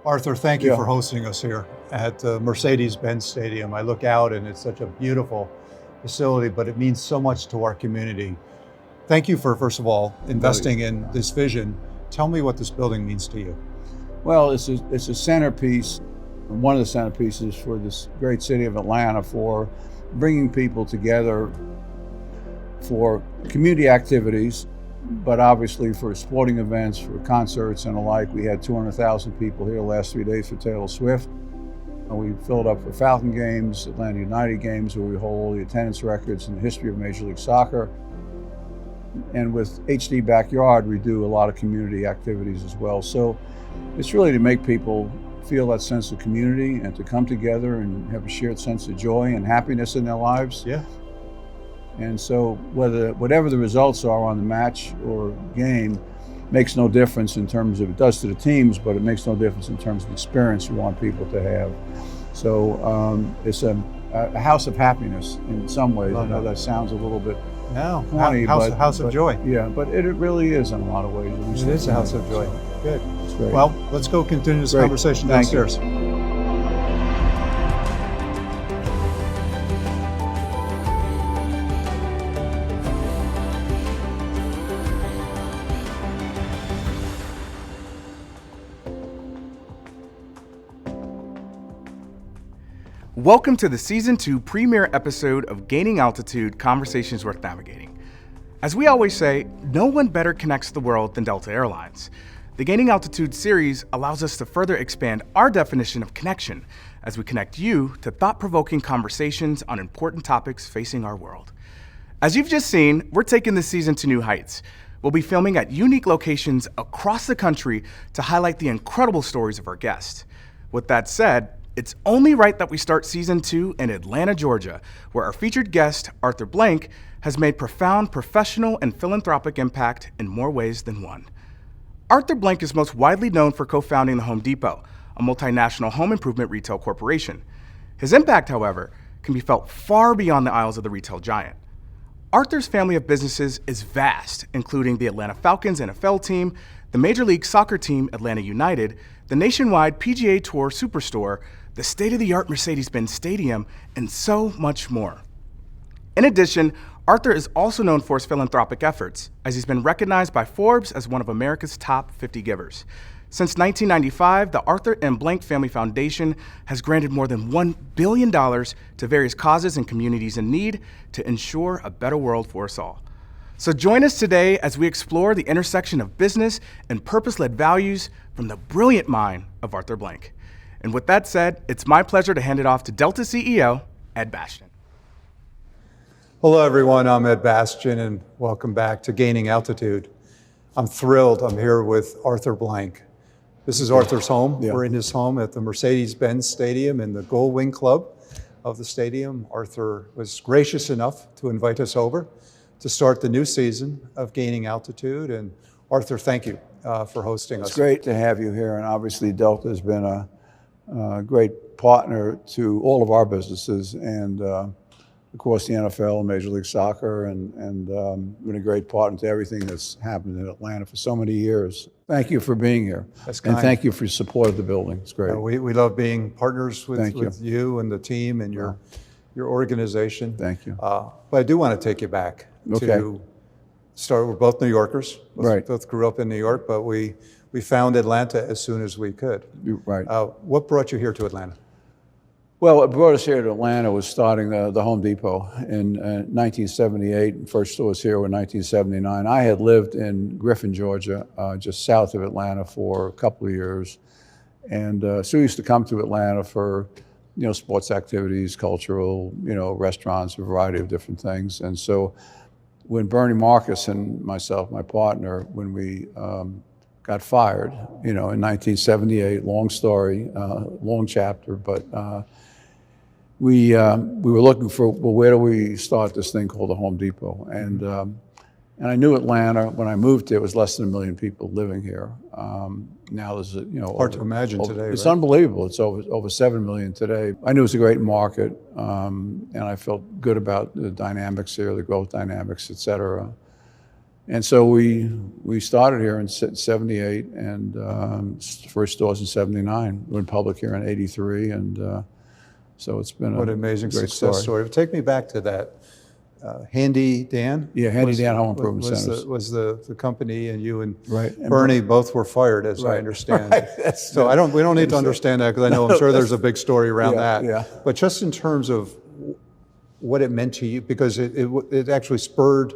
Arthur, thank you Yeah. for hosting us here at the Mercedes-Benz Stadium. I look out and it's such a beautiful facility, but it means so much to our community. Thank you for, first of all, investing in this vision. Tell me what this building means to you. Well, it's a centerpiece, one of the centerpieces for this great city of Atlanta, for bringing people together for community activities, but obviously for sporting events, for concerts and the like. We had 200,000 people here the last 3 days for Taylor Swift. We filled up for Falcon games, Atlanta United games, where we hold all the attendance records in the history of Major League Soccer. And with HD Backyard, we do a lot of community activities as well. So it's really to make people feel that sense of community and to come together and have a shared sense of joy and happiness in their lives. Yeah. And so whatever the results are on the match or game makes no difference in terms of, it does to the teams, but it makes no difference in terms of the experience we want people to have. So it's a house of happiness in some ways. I know that sounds a little bit funny, house of joy. Yeah, but it really is in a lot of ways. It is a house of joy. Good. It's great. Well, let's go continue this conversation downstairs. Welcome to the Season 2 premiere episode of Gaining Altitude, Conversations Worth Navigating. As we always say, no one better connects the world than Delta Airlines. The Gaining Altitude series allows us to further expand our definition of connection as we connect you to thought-provoking conversations on important topics facing our world. As you've just seen, we're taking this season to new heights. We'll be filming at unique locations across the country to highlight the incredible stories of our guests. With that said, it's only right that we start Season 2 in Atlanta, Georgia, where our featured guest, Arthur Blank, has made profound professional and philanthropic impact in more ways than one. Arthur Blank is most widely known for co-founding the Home Depot, a multinational home improvement retail corporation. His impact, however, can be felt far beyond the aisles of the retail giant. Arthur's family of businesses is vast, including the Atlanta Falcons NFL team, the Major League Soccer team, Atlanta United, the nationwide PGA Tour Superstore, the state-of-the-art Mercedes-Benz Stadium, and so much more. In addition, Arthur is also known for his philanthropic efforts, as he's been recognized by Forbes as one of America's top 50 givers. Since 1995, the Arthur M. Blank Family Foundation has granted more than $1 billion to various causes and communities in need to ensure a better world for us all. So join us today as we explore the intersection of business and purpose-led values from the brilliant mind of Arthur Blank. And with that said, it's my pleasure to hand it off to Delta CEO, Ed Bastian. Hello, everyone. I'm Ed Bastian, and welcome back to Gaining Altitude. I'm thrilled. I'm here with Arthur Blank. This is Arthur's home. Yeah. We're in his home at the Mercedes-Benz Stadium in the Gold Wing Club of the stadium. Arthur was gracious enough to invite us over to start the new season of Gaining Altitude. And Arthur, thank you for hosting us. It's great to have you here, and obviously Delta has been a great partner to all of our businesses, and of course the NFL, Major League Soccer, and been a great partner to everything that's happened in Atlanta for so many years. Thank you for being here. That's kind. And thank you for your support of the building. It's great. We love being partners with you and the team and your organization. Thank you. But I do want to take you back to start. We're both New Yorkers. Right. Both grew up in New York, but we found Atlanta as soon as we could. Right. What brought you here to Atlanta? Well, what brought us here to Atlanta was starting the Home Depot in 1978. First store was here in 1979. I had lived in Griffin, Georgia, just south of Atlanta for a couple of years. And so we used to come to Atlanta for, sports activities, cultural, restaurants, a variety of different things. And so when Bernie Marcus and myself, my partner, when we got fired, in 1978, long story, long chapter, but we were looking for, well, where do we start this thing called the Home Depot? And I knew Atlanta, when I moved here, it was less than 1 million people living here. Now there's, hard to imagine today. It's right? Unbelievable. It's over 7 million today. I knew it was a great market, and I felt good about the dynamics here, the growth dynamics, et cetera. And so we started here in 78, and first stores in 79. We went public here in 83, and so it's been What an amazing great success story. Take me back to that. Handy Dan? Yeah, Handy Dan Home Improvement Centers. Was the company, and you and Right. And Bernie both were fired, as I understand. So we don't need to understand that, because I know I'm sure there's a big story around that. Yeah. But just in terms of what it meant to you, because it actually spurred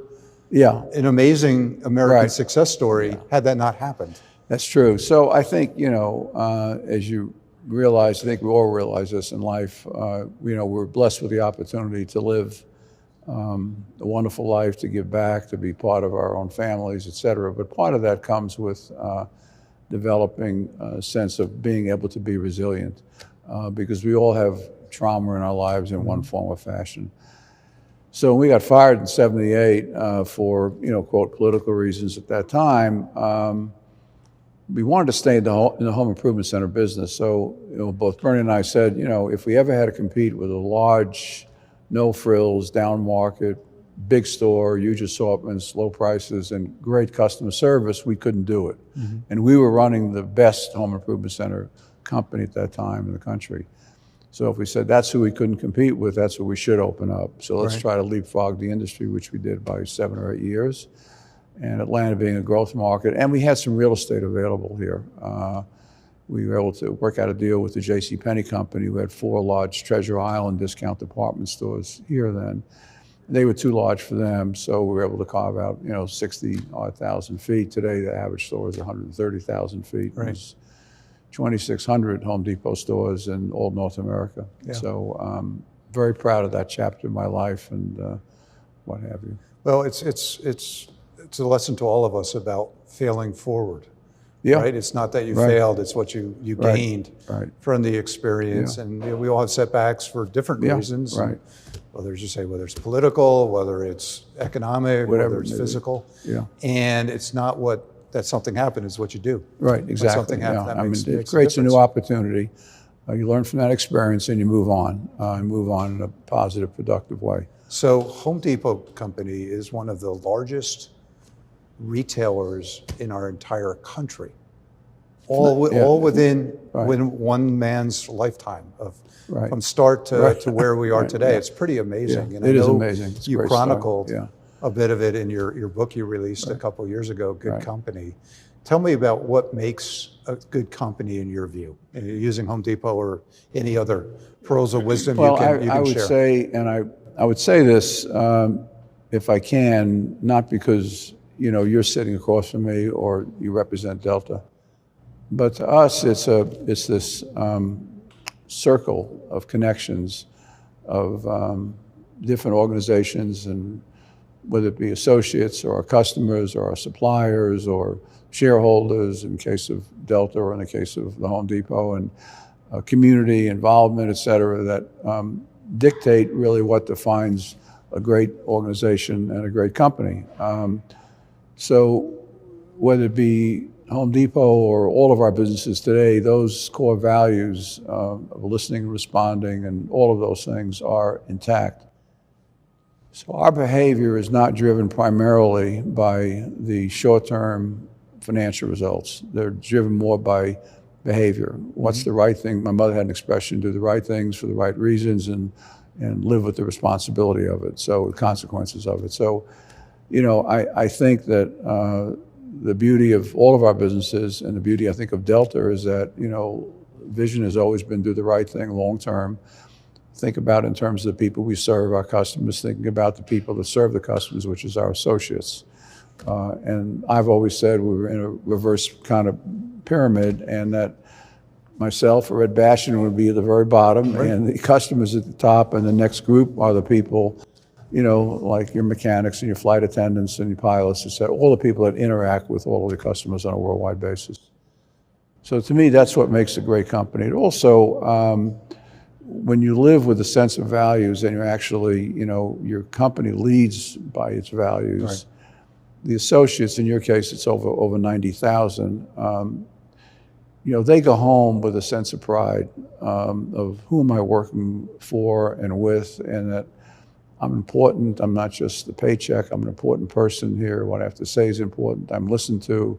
an amazing American success story had that not happened. That's true. So I think, as you realize, I think we all realize this in life, we're blessed with the opportunity to live a wonderful life, to give back, to be part of our own families, et cetera. But part of that comes with developing a sense of being able to be resilient, because we all have trauma in our lives in one form or fashion. So when we got fired in 78 for, quote, political reasons at that time, we wanted to stay in the home improvement center business. So both Bernie and I said, if we ever had to compete with a large, no frills, down market, big store, huge assortments, low prices, and great customer service, we couldn't do it. Mm-hmm. And we were running the best home improvement center company at that time in the country. So if we said that's who we couldn't compete with, that's what we should open up. So let's try to leapfrog the industry, which we did by 7 or 8 years. And Atlanta being a growth market, and we had some real estate available here. We were able to work out a deal with the JCPenney company, who had 4 large Treasure Island discount department stores here then. They were too large for them, so we were able to carve out, 60,000 feet. Today, the average store is 130,000 feet. Right. There's 2,600 Home Depot stores in all North America. Yeah. So very proud of that chapter of my life, and what have you. Well, it's a lesson to all of us about failing forward. Yeah. Right? It's not that you failed, it's what you gained from the experience. Yeah. And we all have setbacks for different reasons. Right. Whether it's political, whether it's economic, whether it's physical. Yeah. And it's not that something happened, it's what you do. Right, exactly. When something happened, that makes it creates a new opportunity. You learn from that experience and you move on in a positive, productive way. So Home Depot Company is one of the largest retailers in our entire country, all within one man's lifetime of from start to where we are today. It's pretty amazing. Yeah, and it is amazing. It's you a great chronicled story. a bit of it in your book you released a couple years ago, Good Company. Tell me about what makes a good company in your view, using Home Depot or any other pearls of wisdom you can share. I would say, and I would say this, if I can, not because you're sitting across from me or you represent Delta, but to us, it's this circle of connections of different organizations, and whether it be associates or our customers or our suppliers or shareholders in case of Delta or in the case of the Home Depot, and community involvement, et cetera, that dictate really what defines a great organization and a great company. So whether it be Home Depot or all of our businesses today, those core values of listening and responding and all of those things are intact. So our behavior is not driven primarily by the short-term financial results. They're driven more by behavior. What's the right thing? My mother had an expression, do the right things for the right reasons and live with the responsibility of it, so the consequences of it. So, I think that the beauty of all of our businesses and the beauty, I think, of Delta is that, vision has always been do the right thing long term. Think about it in terms of the people we serve, our customers, thinking about the people that serve the customers, which is our associates. And I've always said we were in a reverse kind of pyramid, and that myself or Ed Bastian would be at the very bottom, and the customers at the top, and the next group are the people, like your mechanics and your flight attendants and your pilots, et cetera, all the people that interact with all of the customers on a worldwide basis. So to me, that's what makes a great company. It also, when you live with a sense of values and you're actually, your company leads by its values. Right. The associates, in your case, it's over 90,000. They go home with a sense of pride of who am I working for and with, and that I'm important. I'm not just the paycheck. I'm an important person here. What I have to say is important. I'm listened to.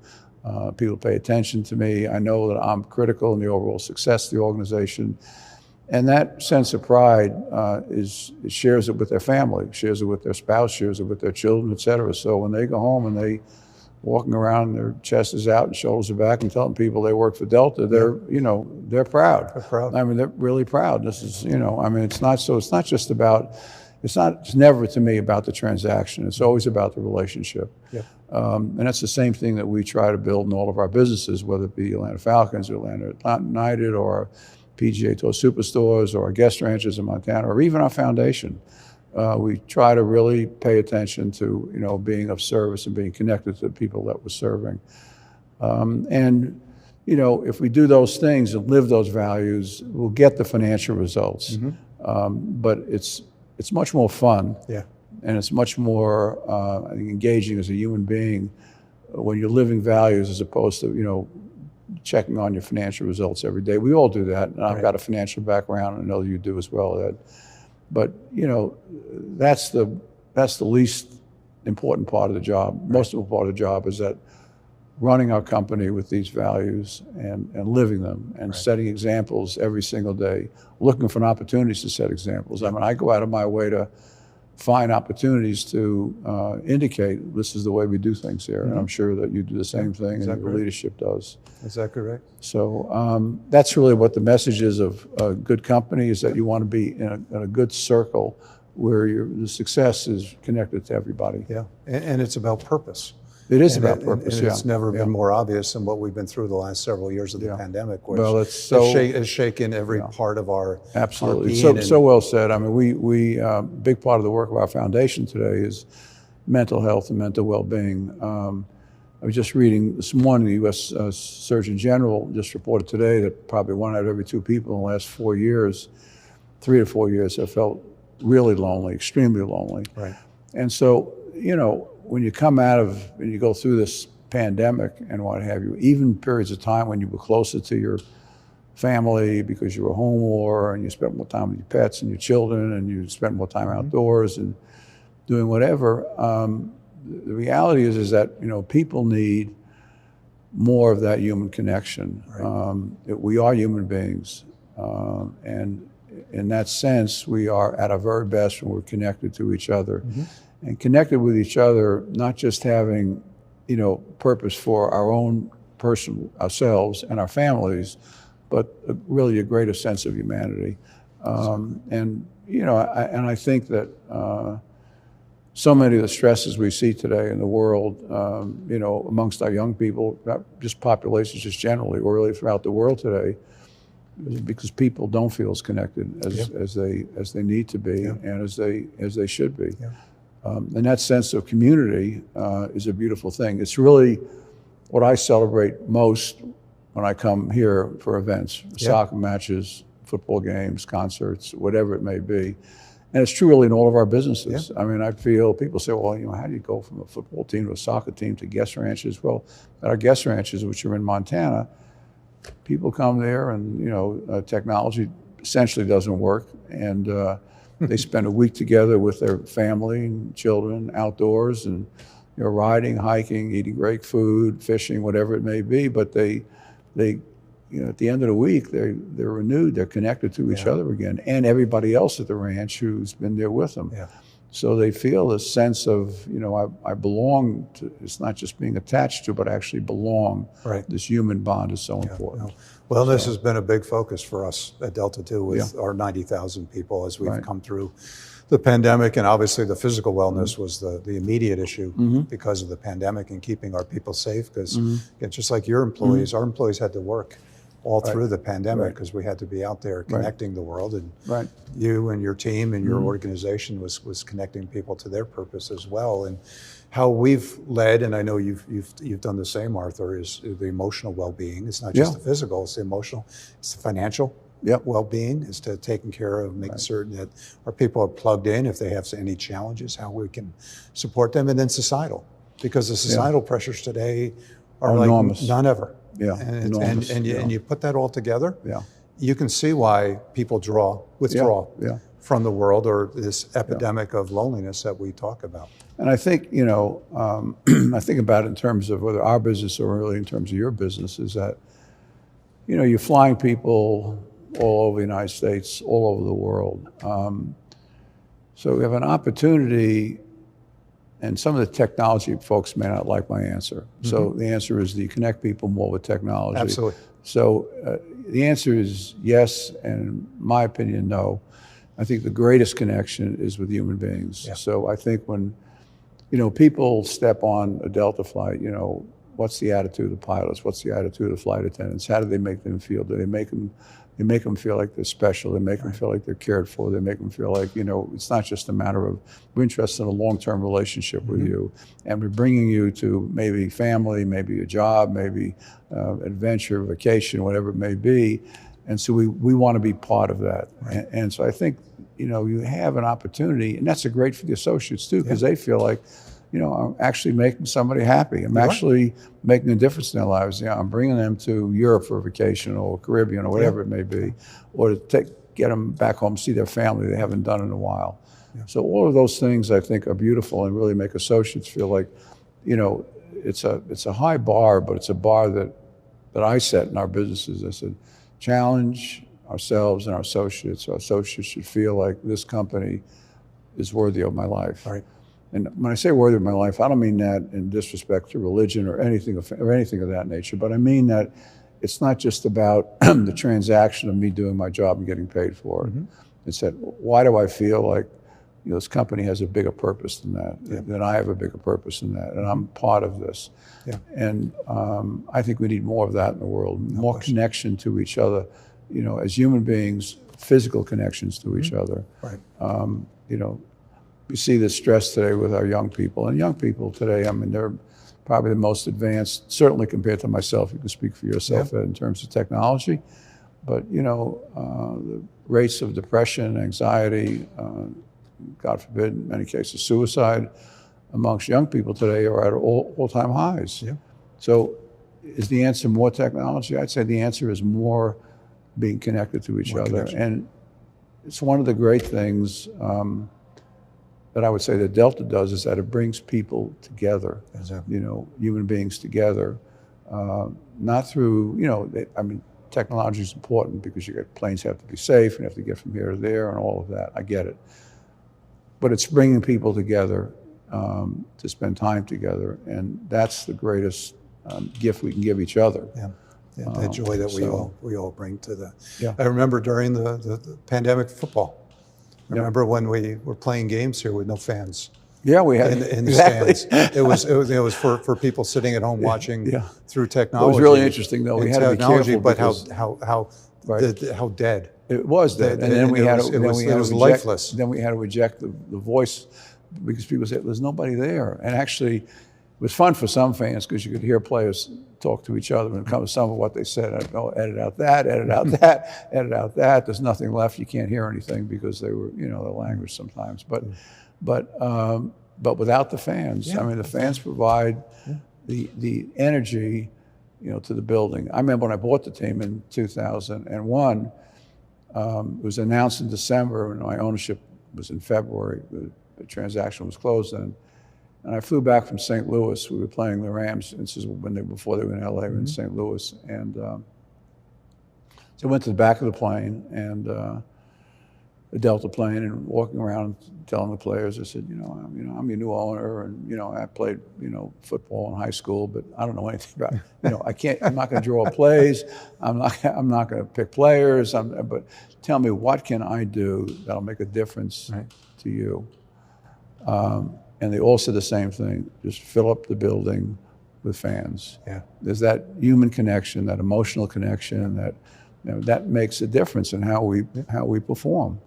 People pay attention to me. I know that I'm critical in the overall success of the organization. And that sense of pride shares it with their family, shares it with their spouse, shares it with their children, et cetera. So when they go home and they walking around, their chest is out and shoulders are back and telling people they work for Delta, they're, you know, they're proud. They're proud. I mean, they're really proud. This is, you know, I mean, it's not just about, it's never to me about the transaction. It's always about the relationship. Yeah. And that's the same thing that we try to build in all of our businesses, whether it be Atlanta Falcons or Atlanta United or PGA Tour Superstores or our guest ranches in Montana or even our foundation. We try to really pay attention to, you know, being of service and being connected to the people that we're serving. And, you know, if we do those things and live those values, we'll get the financial results. But it's much more fun. Yeah. And it's much more I think engaging as a human being when you're living values as opposed to, you know, checking on your financial results every day. We all do that, and I've got a financial background, and I know you do as well, Ed. But, you know, that's the least important part of the job. Most important part of the job is that running our company with these values and living them and setting examples every single day, looking for opportunities to set examples. I mean, I go out of my way to find opportunities to indicate this is the way we do things here. And I'm sure that you do the same thing and your leadership does. Is that correct? So that's really what the message is of a good company, is that you want to be in a good circle where the success is connected to everybody. Yeah, and it's about purpose. It is about purpose, and it's never been more obvious than what we've been through the last several years of the pandemic, which has shaken every part of our absolutely. Our being. So well said. I mean, we big part of the work of our foundation today is mental health and mental well-being. I was just reading this morning, the U.S. Surgeon General just reported today that probably 1 out of every 2 people in the last 4 years, 3 to 4 years, have felt really lonely, extremely lonely. Right. And so, you know, when you come out of, and you go through this pandemic and what have you, even periods of time when you were closer to your family because you were home more and you spent more time with your pets and your children and you spent more time outdoors and doing whatever, the reality is that, you know, people need more of that human connection. Right. We are human beings. And in that sense, we are at our very best when we're connected to each other. And connected with each other, not just having, you know, purpose for our own ourselves and our families, but really a greater sense of humanity. And, you know, I think that so many of the stresses we see today in the world, you know, amongst our young people, not just populations just generally, or really throughout the world today, is because people don't feel as connected as they need to be and as they should be. And that sense of community is a beautiful thing. It's really what I celebrate most when I come here for events, soccer matches, football games, concerts, whatever it may be. And it's true really in all of our businesses. I mean, I feel people say, well, you know, how do you go from a football team to a soccer team to guest ranches? Well, at our guest ranches, which are in Montana, people come there and, you know, technology essentially doesn't work. And they spend a week together with their family and children outdoors and, you know, riding, hiking, eating great food, fishing, whatever it may be. But they you know, at the end of the week, they're renewed, they're connected to each other again, and everybody else at the ranch who's been there with them. So they feel a sense of, you know, I belong to, it's not just being attached to, but actually belong. This human bond is so important. Well, this has been a big focus for us at Delta too, with our 90,000 people as we've come through the pandemic. And obviously the physical wellness was the immediate issue because of the pandemic and keeping our people safe. Because just like your employees, our employees had to work all through the pandemic because we had to be out there connecting the world, and you and your team and your organization was connecting people to their purpose as well. And how we've led, and I know you've done the same, Arthur, is the emotional well-being. It's not just the physical; it's the emotional, it's the financial well-being. Is to taking care of, making certain that our people are plugged in. If they have any challenges, how we can support them, and then societal, because the societal pressures today are like enormous. None ever. And you put that all together, you can see why people withdraw from the world, or this epidemic of loneliness that we talk about. And I think, I think about it in terms of whether our business or really in terms of your business is that, you're flying people all over the United States, all over the world. So we have an opportunity, and some of the technology folks may not like my answer. So the answer is, do you connect people more with technology? Absolutely. So the answer is yes, and in my opinion, no. I think the greatest connection is with human beings. Yeah. So I think when, people step on a Delta flight, what's the attitude of pilots? What's the attitude of flight attendants? How do they make them feel? Do they make them feel like they're special? They make them feel like they're cared for. They make them feel like, it's not just a matter of, we're interested in a long-term relationship with you, and we're bringing you to maybe family, maybe a job, maybe adventure, vacation, whatever it may be. And so we want to be part of that. Right. And so I think, you have an opportunity, and that's great for the associates too, because they feel like, I'm actually making somebody happy. I'm actually making a difference in their lives. I'm bringing them to Europe for a vacation, or Caribbean, or whatever it may be, or to get them back home, see their family they haven't done in a while. So all of those things I think are beautiful and really make associates feel like, it's a high bar, but it's a bar that I set in our businesses. I said, challenge ourselves and our associates. Our associates should feel like this company is worthy of my life. Right. And when I say worthy of my life, I don't mean that in disrespect to religion or anything of that nature, but I mean that it's not just about the transaction of me doing my job and getting paid for it. It's that, why do I feel like this company has a bigger purpose than that, that I have a bigger purpose than that, and I'm part of this. And I think we need more of that in the world, more connection to each other, as human beings, physical connections to each other. Right. We see this stress today with our young people. And young people today, they're probably the most advanced, certainly compared to myself. You can speak for yourself in terms of technology. But, the rates of depression, anxiety, God forbid, in many cases, suicide amongst young people today are at all-time highs. So is the answer more technology? I'd say the answer is more being connected to each other. Connection. And it's one of the great things that I would say that Delta does, is that it brings people together, human beings together, not through, technology is important because planes have to be safe and have to get from here to there and all of that. I get it. But it's bringing people together to spend time together, and that's the greatest gift we can give each other. The joy that we all bring to the. I remember during the pandemic football. I remember when we were playing games here with no fans. Yeah, we had in the stands. It was for people sitting at home watching through technology. It was really interesting, though. We had to be careful, but how dead. It was dead, and then it was lifeless. Then we had to reject the voice because people said there's nobody there. And actually, it was fun for some fans because you could hear players talk to each other and come to some of what they said. I'd go, edit out that, edit out that, edit out that. There's nothing left. You can't hear anything because they were, the language sometimes. But without the fans, the fans provide the energy, to the building. I remember when I bought the team in 2001. It was announced in December, and my ownership was in February. The transaction was closed then. And I flew back from St. Louis. We were playing the Rams. This is before they were in LA, we were in St. Louis. And so I went to the back of the plane, and the Delta plane, and walking around telling the players, I said, I'm your new owner, and I played, football in high school, but I don't know anything about, I'm not going to draw plays, I'm not going to pick players, but tell me, what can I do that'll make a difference to you? And they all said the same thing: just fill up the building with fans. There's that human connection, that emotional connection, that makes a difference in how we perform.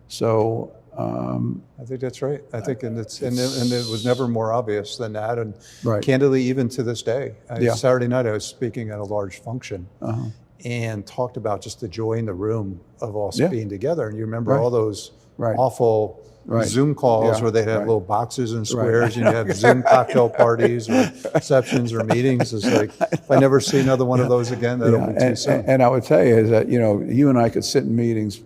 So I think that's right. I think, and it was never more obvious than that. And candidly, even to this day, Saturday night I was speaking at a large function and talked about just the joy in the room of us being together. And you remember all those awful Zoom calls where they'd have little boxes and squares, and you have Zoom cocktail parties or receptions or meetings. It's like, if I never see another one of those again, that'll be too soon. And I would tell you is that, you and I could sit in meetings,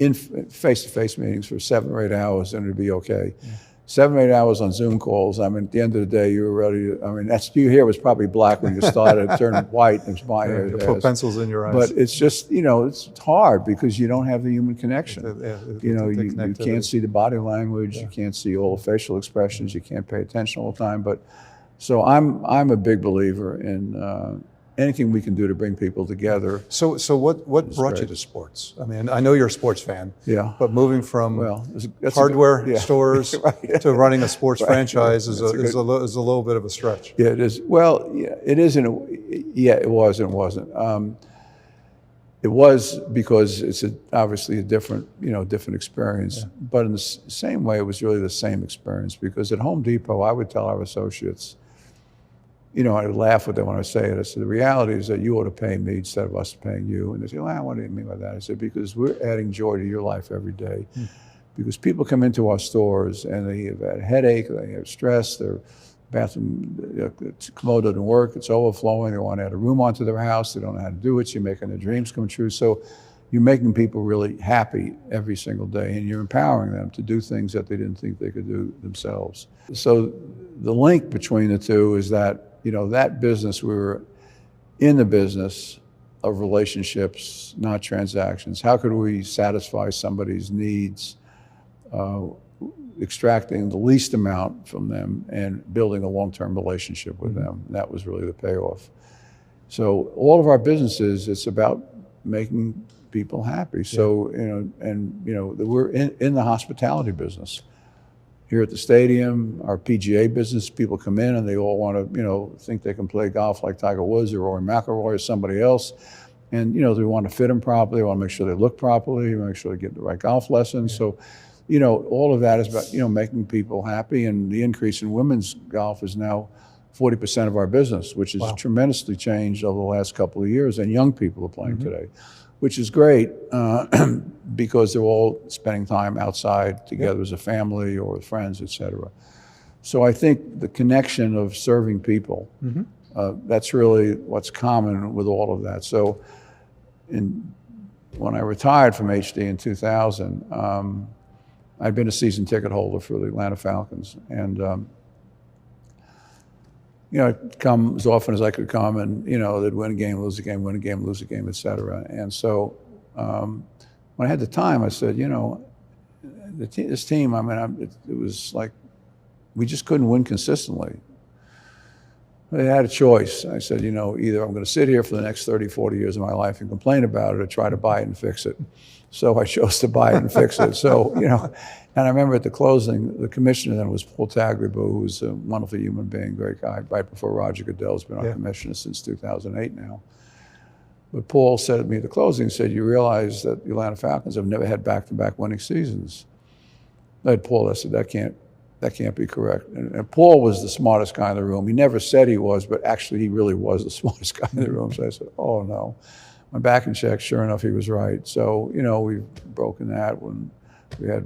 in face-to-face meetings for 7 or 8 hours, and it'd be okay. 7 or 8 hours on Zoom calls. I mean, at the end of the day, you were ready to, I mean, your hair was probably black when you started. It turned white. It was my hair. You put pencils in your eyes. But it's just, it's hard because you don't have the human connection. You can't see the body language. You can't see all the facial expressions. You can't pay attention all the time. But so I'm a big believer in anything we can do to bring people together. So what brought you to sports? I mean, I know you're a sports fan. Yeah. But moving from hardware stores to running a sports franchise is a little bit of a stretch. Yeah, it is. Well, yeah, it isn't. Yeah, it was and wasn't. It was because it's obviously a different experience. Yeah. But in the same way, it was really the same experience because at Home Depot, I would tell our associates, I would laugh with them when I say it. I said, the reality is that you ought to pay me instead of us paying you. And they say, well, what do you mean by that? I said, because we're adding joy to your life every day. Because people come into our stores and they have had a headache, they have stress, their bathroom commode doesn't work, it's overflowing, they want to add a room onto their house, they don't know how to do it, you're making their dreams come true. So you're making people really happy every single day, and you're empowering them to do things that they didn't think they could do themselves. So the link between the two is that, that business, we were in the business of relationships, not transactions. How could we satisfy somebody's needs, extracting the least amount from them and building a long-term relationship with them? And that was really the payoff. So all of our businesses, it's about making people happy. So, we're in the hospitality business. Here at the stadium, our PGA business, people come in and they all want to, think they can play golf like Tiger Woods or Rory McIlroy or somebody else. And, they want to fit them properly. They want to make sure they look properly, make sure they get the right golf lessons. So, all of that is about, making people happy. And the increase in women's golf is now 40% of our business, which has tremendously changed over the last couple of years. And young people are playing today, which is great because they're all spending time outside together as a family or with friends, et cetera. So I think the connection of serving people, that's really what's common with all of that. So when I retired from HD in 2000, I'd been a season ticket holder for the Atlanta Falcons. And I'd come as often as I could come, and they'd win a game, lose a game, win a game, lose a game, et cetera. And so when I had the time, I said, this team, it was like we just couldn't win consistently. I had a choice. I said, either I'm going to sit here for the next 30, 40 years of my life and complain about it, or try to buy it and fix it. So I chose to buy it and fix it. So, and I remember at the closing, the commissioner then was Paul Tagliabue, who was a wonderful human being, great guy, right before Roger Goodell's been our commissioner since 2008 now. But Paul said to me at the closing, he said, you realize that the Atlanta Falcons have never had back-to-back winning seasons. I had Paul, I said, that can't be correct. And Paul was the smartest guy in the room. He never said he was, but actually he really was the smartest guy in the room. So I said, oh no. Went back and checked, sure enough, he was right. So, we've broken that when we had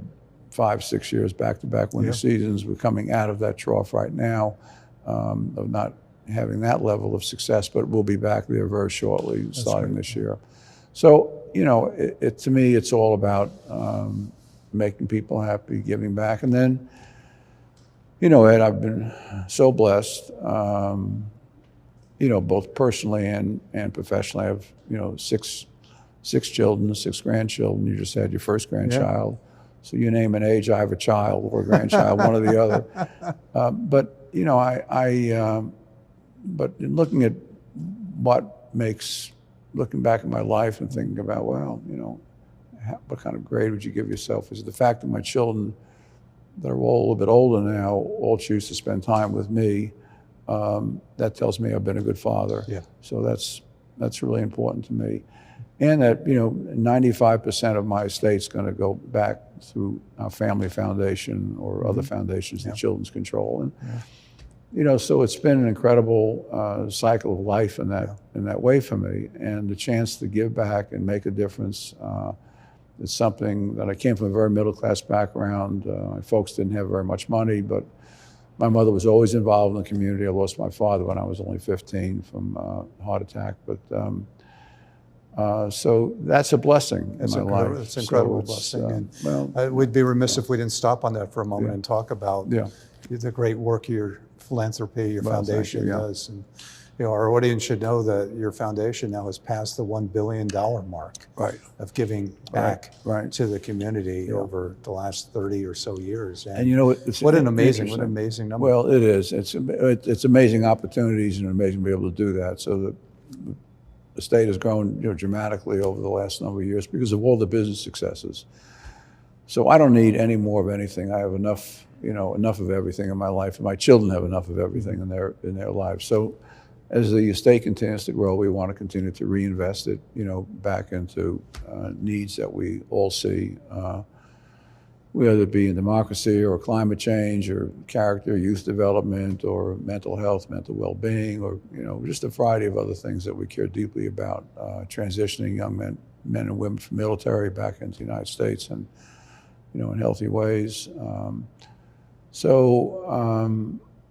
5, 6 years back-to-back winning seasons. We're coming out of that trough right now of not having that level of success, but we'll be back there very shortly, starting this year. So, to me, it's all about making people happy, giving back. And then, Ed, I've been so blessed, both personally and professionally. I have, 6 children, 6 grandchildren. You just had your first grandchild. So you name an age, I have a child or a grandchild, one or the other. But in looking at looking back at my life and thinking about, well, what kind of grade would you give yourself? Is the fact that my children that are all a little bit older now all choose to spend time with me. That tells me I've been a good father. Yeah. So that's really important to me. And that, 95% of my estate's going to go back through our family foundation or other foundations that children's control. And, so it's been an incredible cycle of life in that way for me. And the chance to give back and make a difference, it's something that I came from a very middle-class background. My folks didn't have very much money, but my mother was always involved in the community. I lost my father when I was only 15 from a heart attack. But So that's a blessing in my life. It's an incredible So it's, blessing. And we'd be remiss if we didn't stop on that for a moment and talk about the great work your philanthropy, your foundation does. And our audience should know that your foundation now has passed the $1 billion mark of giving back to the community over the last 30 or so years. And it's what an amazing number. Well, it is. It's amazing opportunities and amazing to be able to do that. So the state has grown dramatically over the last number of years because of all the business successes. So I don't need any more of anything. I have enough of everything in my life, and my children have enough of everything in their lives. So as the estate continues to grow, we want to continue to reinvest it, back into needs that we all see, whether it be in democracy or climate change or character, youth development, or mental health, mental well-being, or just a variety of other things that we care deeply about, transitioning young men and women from military back into the United States and in healthy ways.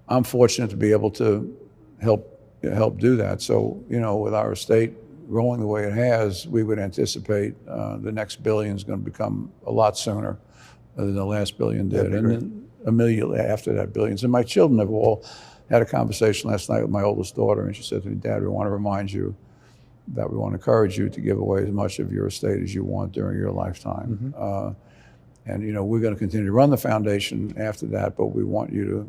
I'm fortunate to be able to help do that. So, with our estate growing the way it has, we would anticipate the next billion is going to become a lot sooner than the last billion did. And then immediately after that, billions. And my children have all had a conversation last night with my oldest daughter, and she said to me, "Dad, we want to remind you that we want to encourage you to give away as much of your estate as you want during your lifetime." And we're going to continue to run the foundation after that, but we want you to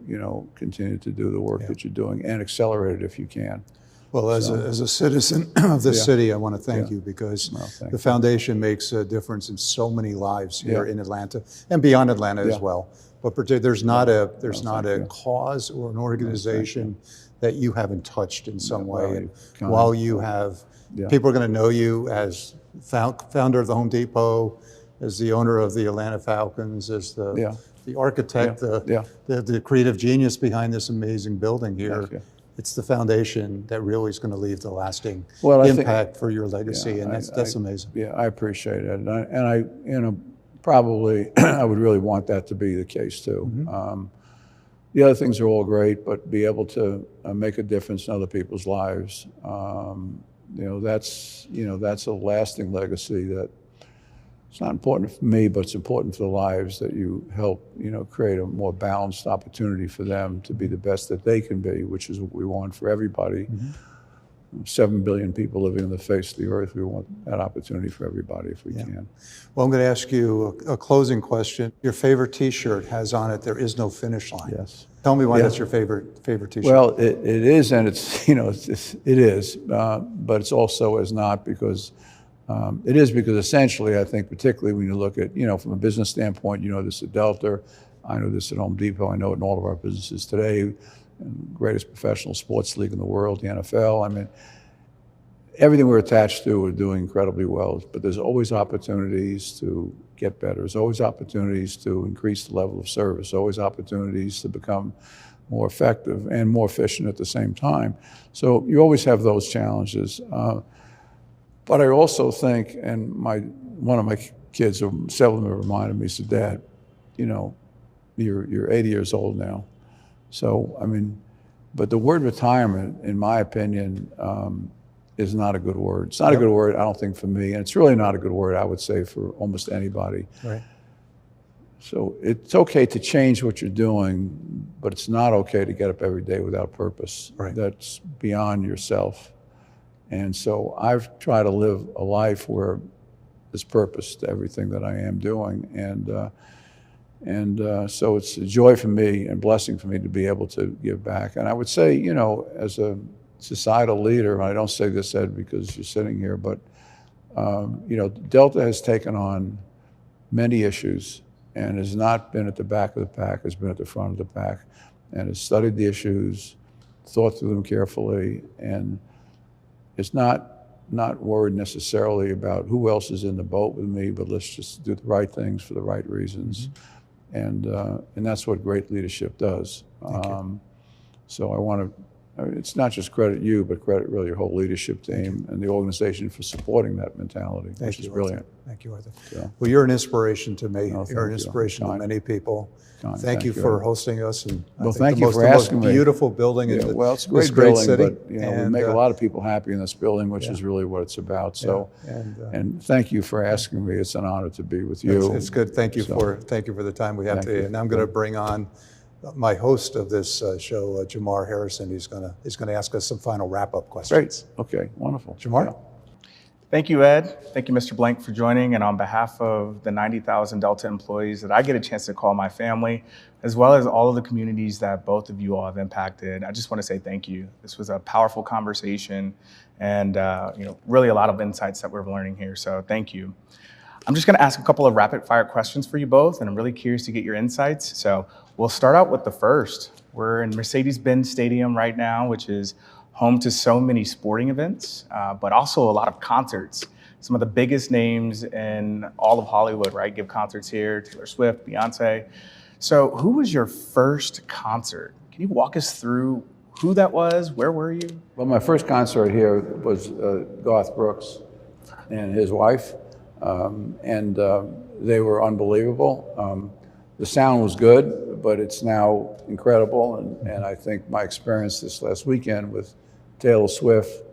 continue to do the work that you're doing and accelerate it if you can. Well, as a citizen of this city, I want to thank you because the foundation makes a difference in so many lives here in Atlanta and beyond Atlanta as well. But there's not a cause or an organization that you haven't touched in some way. And while you have, people are going to know you as founder of the Home Depot, as the owner of the Atlanta Falcons, as the architect, the creative genius behind this amazing building here. It's the foundation that really is going to leave the lasting impact for your legacy, and that's amazing. Yeah, I appreciate it, and I probably I would really want that to be the case too. The other things are all great, but be able to make a difference in other people's lives, that's a lasting legacy that. It's not important for me, but it's important for the lives that you help, create a more balanced opportunity for them to be the best that they can be, which is what we want for everybody. 7 billion people living on the face of the earth. We want that opportunity for everybody if we can. Well, I'm going to ask you a closing question. Your favorite T-shirt has on it, "There is no finish line." Yes. Tell me why that's your favorite T-shirt. Well, it is, and it is, but it's also is not because. It is because essentially, I think, particularly when you look at, from a business standpoint, this at Delta, I know this at Home Depot, I know it in all of our businesses today, greatest professional sports league in the world, the NFL. I mean, everything we're attached to, we're doing incredibly well, but there's always opportunities to get better. There's always opportunities to increase the level of service, always opportunities to become more effective and more efficient at the same time. So you always have those challenges. But I also think, and one of my kids, or several of them, reminded me, said, "Dad, you're 80 years old now." So, but the word retirement, in my opinion, is not a good word. It's not a good word, I don't think, for me, and it's really not a good word, I would say, for almost anybody. Right. So it's okay to change what you're doing, but it's not okay to get up every day without purpose. Right. That's beyond yourself. And so I've tried to live a life where there's purpose to everything that I am doing. And so it's a joy for me and blessing for me to be able to give back. And I would say, as a societal leader, and I don't say this, Ed, because you're sitting here, but, Delta has taken on many issues and has not been at the back of the pack, has been at the front of the pack, and has studied the issues, thought through them carefully, and it's not worried necessarily about who else is in the boat with me, but let's just do the right things for the right reasons. And that's what great leadership does. So I want to it's not just credit you, but credit really your whole leadership team and the organization for supporting that mentality, which is brilliant. Thank you, Arthur. So, well, you're an inspiration to me. No, You're an thank you. inspiration to many people. Thank you you. for hosting us. And Well, I think thank the you most, for the asking most me. beautiful building in well, it's a great this building, city. but we make a lot of people happy in this building, which is really what it's about. So, and thank you for asking me. It's an honor to be with you. It's good. Thank you for the time we have today. And I'm going to bring on my host of this show, Jamar Harrison. He's going to ask us some final wrap-up questions. Great. Okay. Wonderful. Jamar. Yeah. Thank you, Ed. Thank you, Mr. Blank, for joining. And on behalf of the 90,000 Delta employees that I get a chance to call my family, as well as all of the communities that both of you all have impacted, I just want to say thank you. This was a powerful conversation and really a lot of insights that we're learning here. So thank you. I'm just going to ask a couple of rapid fire questions for you both, and I'm really curious to get your insights. So we'll start out with the first. We're in MercedesBenz Stadium right now, which is home to so many sporting events, but also a lot of concerts. Some of the biggest names in all of Hollywood, right, give concerts here, Taylor Swift, Beyonce. So who was your first concert? Can you walk us through who that was? Where were you? Well, my first concert here was Garth Brooks and his wife, and they were unbelievable. The sound was good, but it's now incredible, and I think my experience this last weekend with Taylor Swift,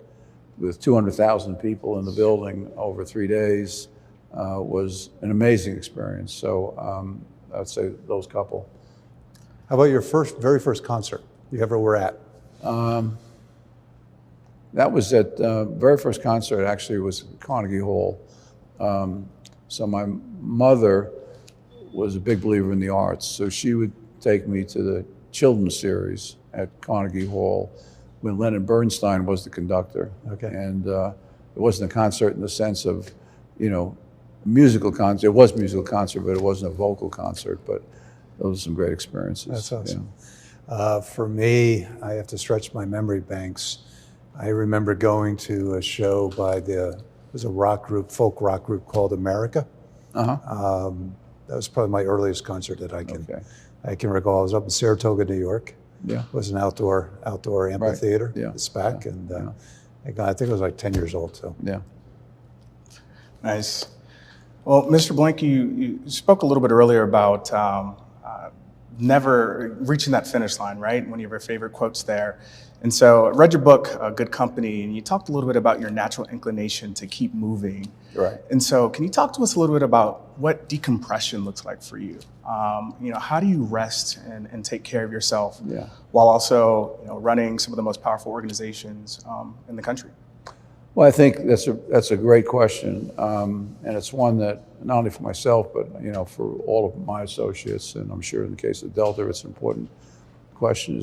with 200,000 people in the building over 3 days, was an amazing experience. So I'd say those couple. How about your very first concert you ever were at? That was at very first concert actually was at Carnegie Hall. So my mother was a big believer in the arts, so she would take me to the children's series at Carnegie Hall when Leonard Bernstein was the conductor. Okay. And it wasn't a concert in the sense of, a musical concert. It was a musical concert, but it wasn't a vocal concert. But those are some great experiences. That's awesome. Yeah. For me, I have to stretch my memory banks. I remember going to a show by it was a folk rock group called America. Uh-huh. That was probably my earliest concert that I can recall. I was up in Saratoga, New York. Yeah. It was an outdoor amphitheater, Right. Yeah. the SPAC, and I think I was like 10 years old. So Yeah. Nice. Well, Mr. Blank, you spoke a little bit earlier about never reaching that finish line, right? One of your favorite quotes there. And so I read your book, Good Company, and you talked a little bit about your natural inclination to keep moving. Right. And so can you talk to us a little bit about what decompression looks like for you? How do you rest and take care of yourself while also running some of the most powerful organizations in the country? Well, I think that's a great question, and it's one that not only for myself, but for all of my associates, and I'm sure in the case of Delta, it's an important question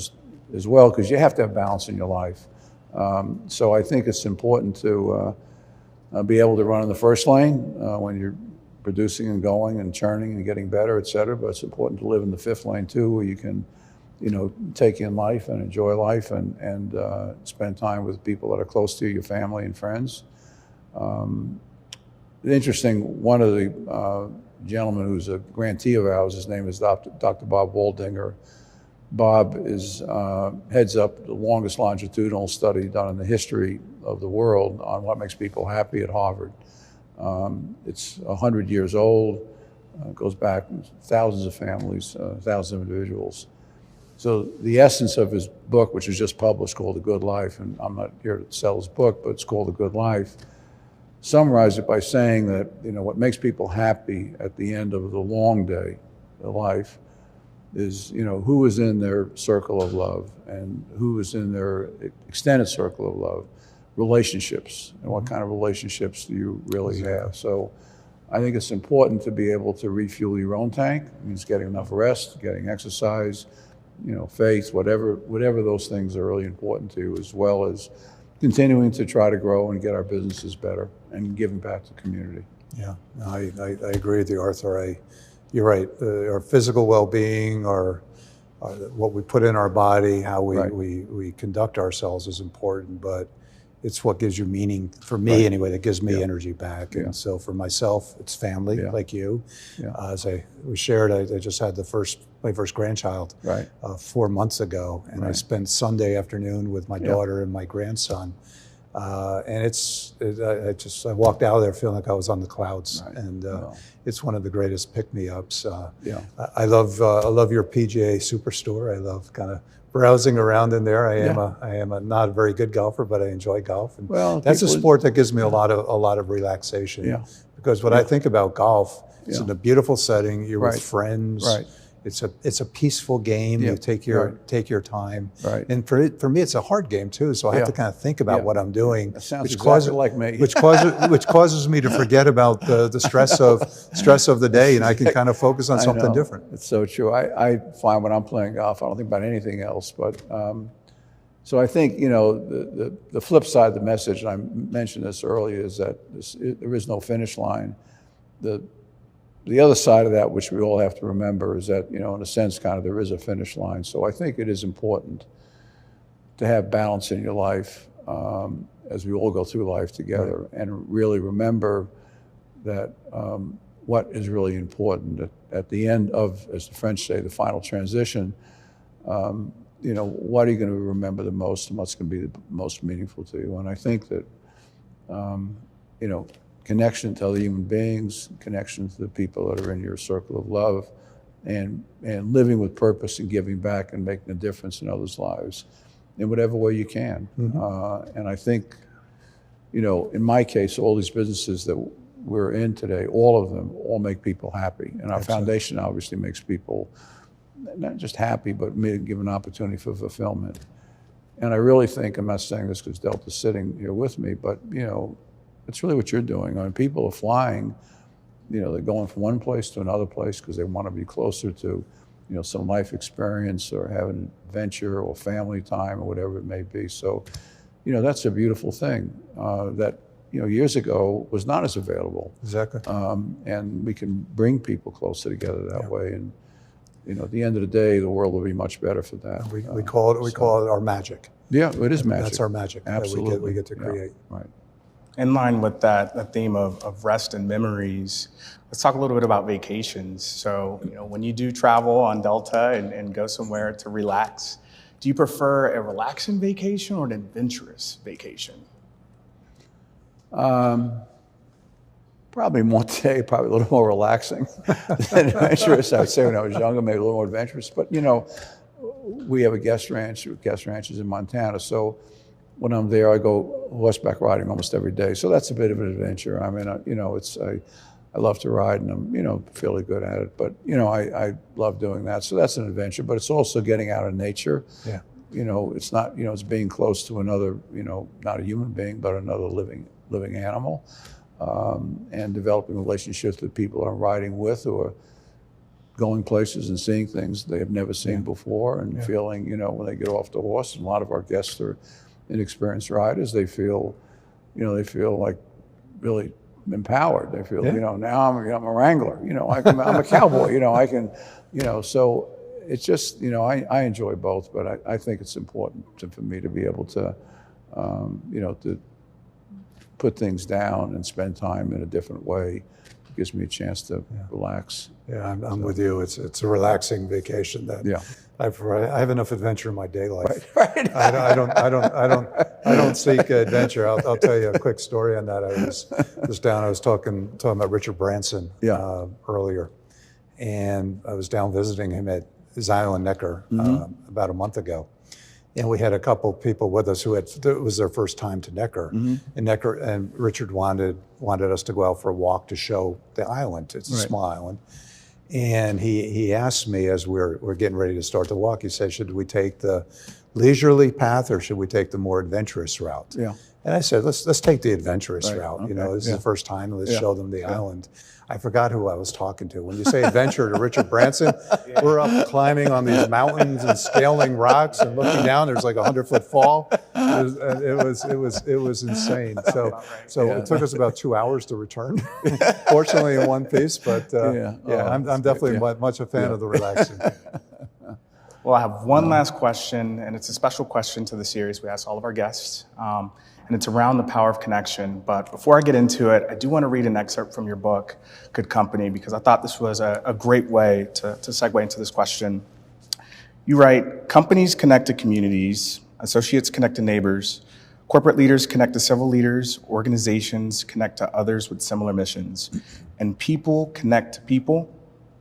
as well, because you have to have balance in your life. So I think it's important to be able to run in the first lane when you're producing and going and churning and getting better, et cetera. But it's important to live in the fifth lane too, where you can, take in life and enjoy life and spend time with people that are close to you, your family and friends. Interesting, one of the gentlemen who's a grantee of ours, his name is Dr. Bob Waldinger. Bob heads up the longest longitudinal study done in the history of the world on what makes people happy at Harvard. It's 100 years old, goes back thousands of families, thousands of individuals. So the essence of his book, which was just published, called The Good Life, and I'm not here to sell his book, but it's called The Good Life, summarized it by saying that what makes people happy at the end of the long day, the life, is who is in their circle of love and who is in their extended circle of love, relationships, and what kind of relationships do you really have. So I think it's important to be able to refuel your own tank. It means getting enough rest, getting exercise, faith, whatever those things are really important to you, as well as continuing to try to grow and get our businesses better and giving back to the community. Yeah, no, I agree with you, Arthur. You're right. Our physical well-being, what we put in our body, how we conduct ourselves is important. But it's what gives you meaning, for me anyway, that gives me Yeah. energy back. Yeah. And so for myself, it's family, Yeah. like you. Yeah. As we shared, I just had my first grandchild Right. 4 months ago, and I Right. spent Sunday afternoon with my daughter and my grandson. And I walked out of there feeling like I was on the clouds, Right. and No. it's one of the greatest pick-me-ups. Yeah. I love your PGA Superstore. I love kind of browsing around in there. I am not a very good golfer, but I enjoy golf. And Well, that's a people- sport that gives me a lot of relaxation. Yeah. Because when I think about golf, it's Yeah. in a beautiful setting. You're Right. with friends. Right. It's a peaceful game. Yeah. You take your time. Right. And for me, it's a hard game too. So I have Yeah. to kind of think about Yeah. what I'm doing, That sounds which exactly causes like me. which causes me to forget about the stress of the day, and I can kind of focus on I something know. different. It's so true. I find when I'm playing golf, I don't think about anything else. But so I think the flip side of the message, and I mentioned this earlier, is that there is no finish line. The other side of that, which we all have to remember, is that in a sense, kind of there is a finish line. So I think it is important to have balance in your life as we all go through life together, and really remember that what is really important at the end of, as the French say, the final transition. What are you going to remember the most, and what's going to be the most meaningful to you? And I think that connection to other human beings, connection to the people that are in your circle of love, and living with purpose and giving back and making a difference in others' lives in whatever way you can. And I think, in my case, all these businesses that we're in today, all of them, all make people happy. And our foundation obviously makes people not just happy, but give an opportunity for fulfillment. And I really think, I'm not saying this because Delta's sitting here with me, but it's really what you're doing. I mean, people are flying, they're going from one place to another place because they want to be closer to, some life experience or have an adventure or family time or whatever it may be. So, that's a beautiful thing that, years ago was not as available. Exactly. And we can bring people closer together that way. And, at the end of the day, the world will be much better for that. We call it our magic. Yeah, it is magic. That's our magic. Absolutely. That we get to create. Yeah, right. In line with that theme of rest and memories, let's talk a little bit about vacations. So, when you do travel on Delta and go somewhere to relax, do you prefer a relaxing vacation or an adventurous vacation? Probably more today, probably a little more relaxing than adventurous. I would say when I was younger, maybe a little more adventurous. But, we have a guest ranches in Montana. So when I'm there, I go horseback riding almost every day. So that's a bit of an adventure. I mean, I love to ride, and I'm, fairly good at it. But, I love doing that. So that's an adventure. But it's also getting out in nature. Yeah. It's not, it's being close to another, not a human being, but another living animal, and developing relationships with people I'm riding with, or going places and seeing things they have never seen before, and feeling, when they get off the horse, and a lot of our guests are inexperienced riders, they feel like really empowered. They feel, now I'm a wrangler, I'm a cowboy, I can, so it's just, I enjoy both, but I think it's important for me to be able to, to put things down and spend time in a different way. It gives me a chance to relax. Yeah, I'm with you. It's a relaxing vacation that I have enough adventure in my day life. Right. I don't seek adventure. I'll tell you a quick story on that. I was down. I was talking about Richard Branson earlier, and I was down visiting him at his island Necker about a month ago. And we had a couple people with us it was their first time to Necker. And Richard wanted us to go out for a walk to show the island. It's a small island. And he asked me as we're getting ready to start the walk, he said, should we take the leisurely path or should we take the more adventurous route? Yeah. And I said, let's take the adventurous route. Okay. This is the first time, let's show them the island. I forgot who I was talking to. When you say adventure to Richard Branson, we're up climbing on these mountains and scaling rocks and looking down. There's like a 100-foot fall. It was insane. So it took us about 2 hours to return. Fortunately, in one piece. But I'm definitely much a fan of the relaxing. Well, I have one last question, and it's a special question to the series we ask all of our guests. and it's around the power of connection. But before I get into it, I do want to read an excerpt from your book, Good Company, because I thought this was a great way to segue into this question. You write, companies connect to communities, associates connect to neighbors, corporate leaders connect to several leaders, organizations connect to others with similar missions, and people connect to people,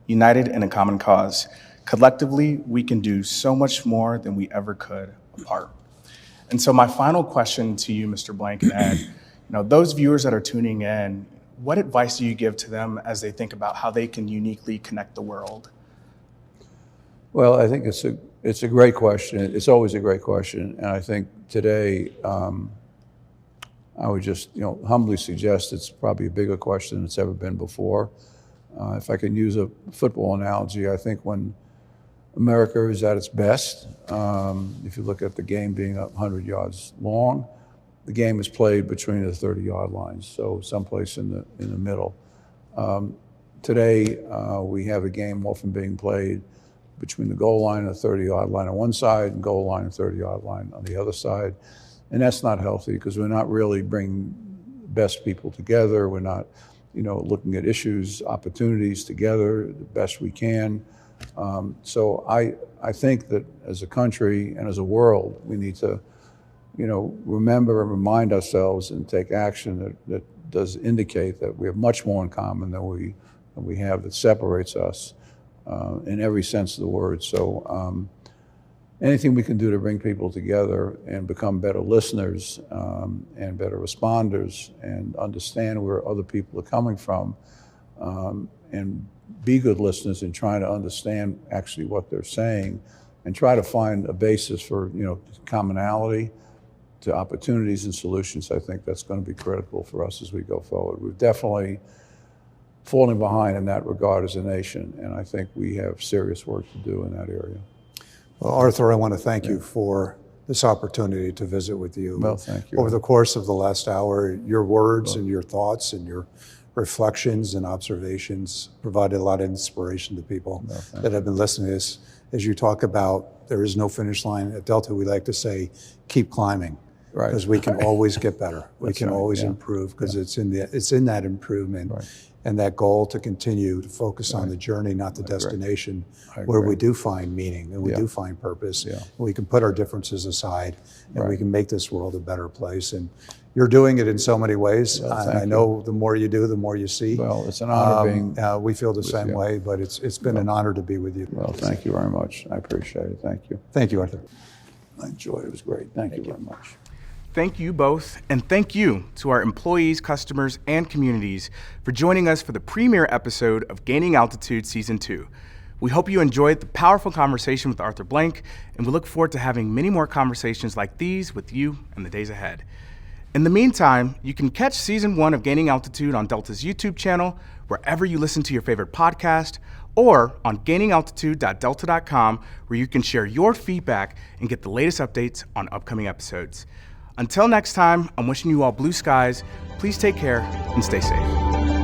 united in a common cause. Collectively, we can do so much more than we ever could apart. And so my final question to you, Mr. Blank and Ed, those viewers that are tuning in, what advice do you give to them as they think about how they can uniquely connect the world? Well, I think it's a great question. It's always a great question, and I think today I would just humbly suggest it's probably a bigger question than it's ever been before. If I can use a football analogy, I think when America is at its best, if you look at the game being 100 yards long, the game is played between the 30-yard lines, so someplace in the middle. Today, we have a game often being played between the goal line and the 30-yard line on one side and goal line and 30-yard line on the other side. And that's not healthy because we're not really bringing the best people together. We're not, looking at issues, opportunities together the best we can. So I think that as a country and as a world, we need to, remember and remind ourselves and take action that does indicate that we have much more in common than we have that separates us in every sense of the word. So anything we can do to bring people together and become better listeners and better responders and understand where other people are coming from and be good listeners in trying to understand actually what they're saying and try to find a basis for commonality to opportunities and solutions. I think that's going to be critical for us as we go forward. We've definitely falling behind in that regard as a nation, and I think we have serious work to do in that area. Well, Arthur, I want to thank you for this opportunity to visit with you. Well, thank you. Over the course of the last hour, your words and your thoughts and your reflections and observations provided a lot of inspiration to people that have been listening to this. As you talk about, there is no finish line. At Delta, we like to say, keep climbing. Right. Because we can always get better. We can always improve because it's in that improvement and that goal to continue to focus on the journey, not the destination, where we do find meaning and we do find purpose. And we can put our differences aside and we can make this world a better place. And you're doing it in so many ways. I know the more you do, the more you see. Well, it's an honor being. We feel the same way, but it's been an honor to be with you. Well, thank you very much. I appreciate it. Thank you. Thank you, Arthur. I enjoyed it. It was great. Thank you very much. Thank you both, and thank you to our employees, customers, and communities for joining us for the premiere episode of Gaining Altitude Season 2. We hope you enjoyed the powerful conversation with Arthur Blank, and we look forward to having many more conversations like these with you in the days ahead. In the meantime, you can catch Season 1 of Gaining Altitude on Delta's YouTube channel, wherever you listen to your favorite podcast, or on gainingaltitude.delta.com, where you can share your feedback and get the latest updates on upcoming episodes. Until next time, I'm wishing you all blue skies. Please take care and stay safe.